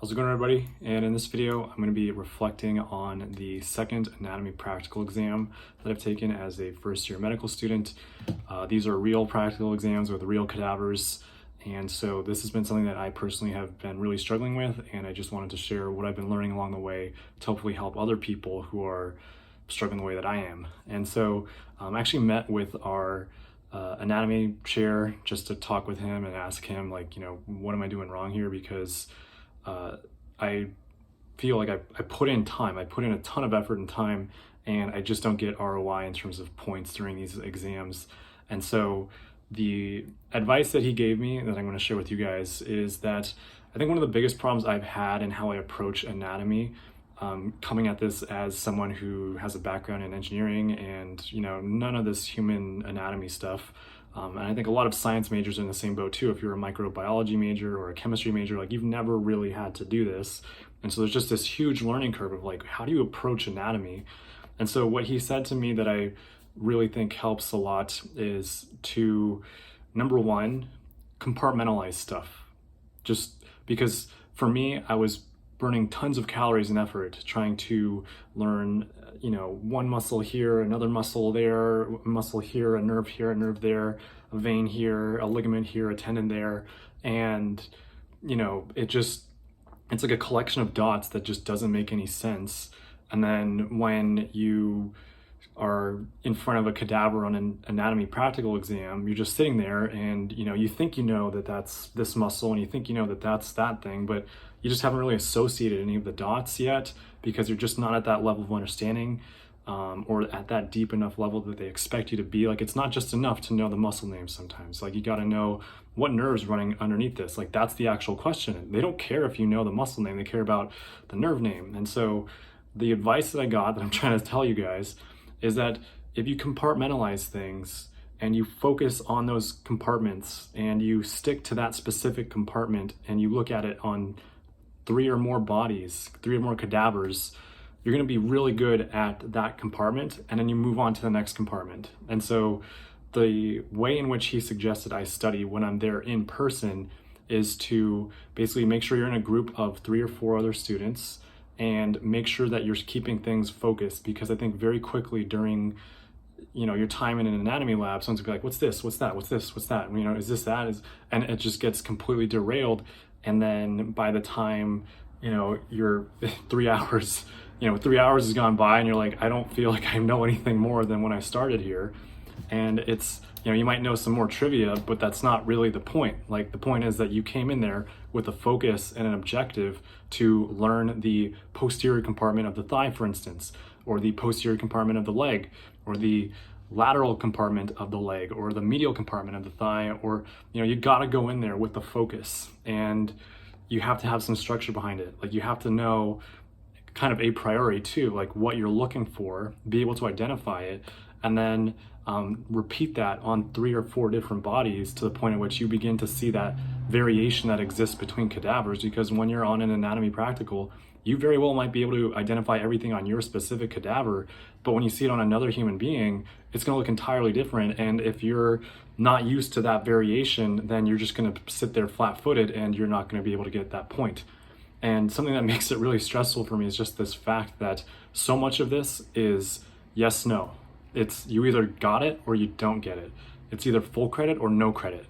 How's it going, everybody? And in this video, I'm going to be reflecting on the second anatomy practical exam that I've taken as a first-year medical student. These are real practical exams with real cadavers, and so this has been something that I personally have been really struggling with, and I just wanted to share what I've been learning along the way to hopefully help other people who are struggling the way that I am. And so I actually met with our anatomy chair just to talk with him and ask him, like, what am I doing wrong here? Because I feel like I put in time, I put in a ton of effort and time, and I just don't get ROI in terms of points during these exams. And so the advice that he gave me that I'm going to share with you guys is that I think one of the biggest problems I've had in how I approach anatomy, coming at this as someone who has a background in engineering and none of this human anatomy stuff. And I think a lot of science majors are in the same boat too. If you're a microbiology major or a chemistry major, like, you've never really had to do this. And so there's just this huge learning curve of, like, how do you approach anatomy? And so what he said to me that I really think helps a lot is to, number one, compartmentalize stuff. Just because for me, I was burning tons of calories and effort trying to learn, one muscle here, another muscle there, a muscle here, a nerve here, a nerve there, a vein here, a ligament here, a tendon there. And, it's like a collection of dots that just doesn't make any sense. And then when you are in front of a cadaver on an anatomy practical exam, you're just sitting there and, you think that that's this muscle and you think that that's that thing, but you just haven't really associated any of the dots yet because you're just not at that level of understanding or at that deep enough level that they expect you to be. Like, it's not just enough to know the muscle names sometimes. Like, you got to know what nerve's running underneath this. Like, that's the actual question. They don't care if you know the muscle name, they care about the nerve name. And so the advice that I got that I'm trying to tell you guys is that if you compartmentalize things and you focus on those compartments and you stick to that specific compartment and you look at it on 3 or more bodies, 3 or more cadavers, you're going to be really good at that compartment, and then you move on to the next compartment. And so the way in which he suggested I study when I'm there in person is to basically make sure you're in a group of 3 or 4 other students and make sure that you're keeping things focused, because I think very quickly during your time in an anatomy lab, someone's gonna be like, what's this, what's that, what's this, what's that, is this that, and it just gets completely derailed. And then by the time you're 3 hours 3 hours has gone by and you're like, I don't feel like I know anything more than when I started here. And it's, you might know some more trivia, but that's not really the point. Like, the point is that you came in there with a focus and an objective to learn the posterior compartment of the thigh, for instance, or the posterior compartment of the leg, or the lateral compartment of the leg, or the medial compartment of the thigh, or, you gotta go in there with the focus, and you have to have some structure behind it. Like, you have to know kind of a priori too, like what you're looking for, be able to identify it, and then repeat that on 3 or 4 different bodies to the point at which you begin to see that variation that exists between cadavers. Because when you're on an anatomy practical, you very well might be able to identify everything on your specific cadaver, but when you see it on another human being, it's going to look entirely different. And if you're not used to that variation, then you're just going to sit there flat-footed and you're not going to be able to get that point. And something that makes it really stressful for me is just this fact that so much of this is yes, no. It's you either got it or you don't get it. It's either full credit or no credit.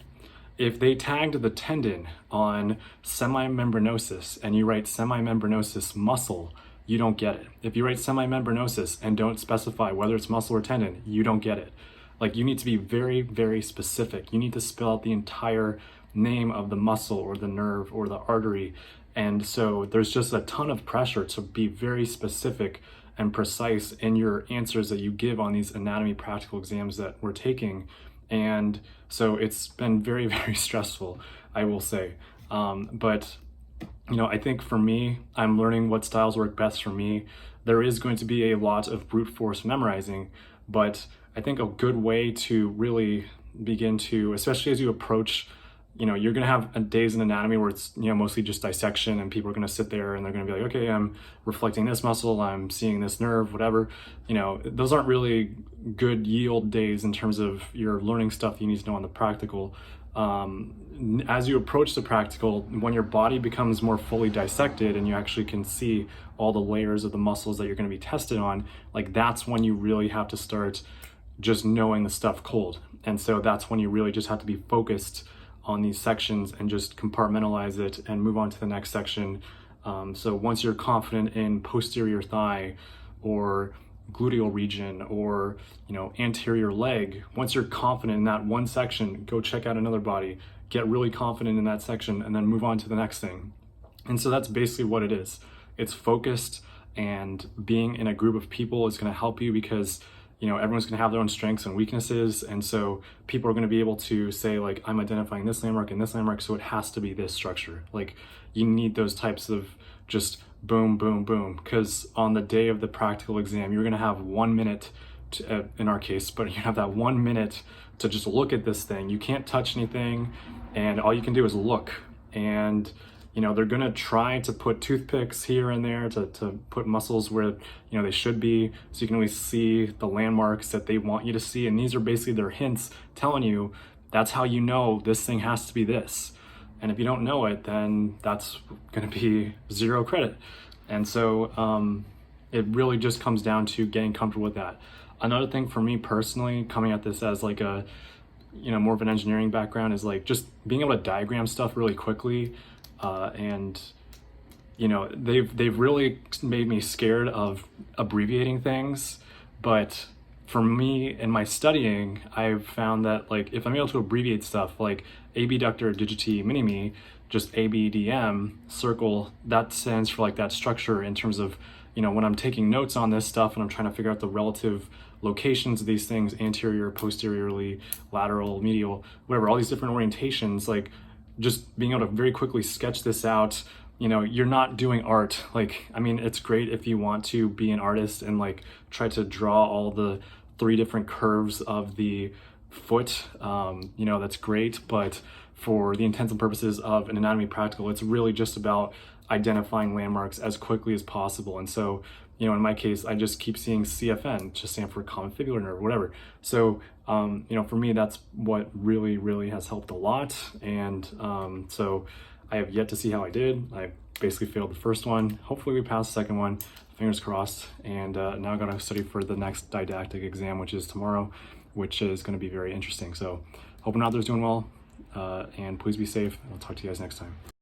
If they tagged the tendon on semimembranosus and you write semimembranosus muscle, you don't get it. If you write semimembranosus and don't specify whether it's muscle or tendon, you don't get it. Like, you need to be very, very specific. You need to spell out the entire name of the muscle or the nerve or the artery. And so there's just a ton of pressure to be very specific and precise in your answers that you give on these anatomy practical exams that we're taking. And so it's been very, very stressful, I will say. But I think for me, I'm learning what styles work best for me. There is going to be a lot of brute force memorizing, but I think a good way to really begin to, especially as you approach, you're going to have days in anatomy where it's, mostly just dissection, and people are going to sit there and they're going to be like, okay, I'm reflecting this muscle, I'm seeing this nerve, whatever. Those aren't really good yield days in terms of your learning stuff you need to know on the practical. as you approach the practical, when your body becomes more fully dissected and you actually can see all the layers of the muscles that you're going to be tested on, like that's when you really have to start just knowing the stuff cold. And so that's when you really just have to be focused on these sections and just compartmentalize it and move on to the next section. So once you're confident in posterior thigh or gluteal region or anterior leg, once you're confident in that one section, go check out another body, get really confident in that section, and then move on to the next thing. And so that's basically what it is. It's focused, and being in a group of people is going to help you because everyone's going to have their own strengths and weaknesses, and so people are going to be able to say, like, I'm identifying this landmark and this landmark, so it has to be this structure. Like, you need those types of just boom, boom, boom, because on the day of the practical exam, you're going to have 1 minute to, in our case, but you have that 1 minute to just look at this thing. You can't touch anything, and all you can do is look. And they're going to try to put toothpicks here and there to put muscles where they should be, so you can always see the landmarks that they want you to see. And these are basically their hints telling you that's how you know this thing has to be this. And if you don't know it, then that's going to be 0 credit. And so it really just comes down to getting comfortable with that. Another thing for me personally, coming at this as like a more of an engineering background, is like just being able to diagram stuff really quickly. And they've really made me scared of abbreviating things, but for me in my studying, I've found that like if I'm able to abbreviate stuff like abductor digiti minimi, just ABDM circle, that stands for like that structure in terms of when I'm taking notes on this stuff and I'm trying to figure out the relative locations of these things, anterior, posteriorly, lateral, medial, whatever, all these different orientations, like just being able to very quickly sketch this out. You're not doing art. Like, I mean, it's great if you want to be an artist and like try to draw all the 3 different curves of the foot, that's great. But for the intents and purposes of an anatomy practical, it's really just about identifying landmarks as quickly as possible. And so, in my case, I just keep seeing CFN, just stand for common fibular nerve, whatever. So, for me, that's what really, really has helped a lot. And so I have yet to see how I did. I basically failed the first one. Hopefully we passed the second one, fingers crossed. And now I'm gonna study for the next didactic exam, which is tomorrow, which is gonna be very interesting. So hoping out there's doing well, and please be safe. I'll talk to you guys next time.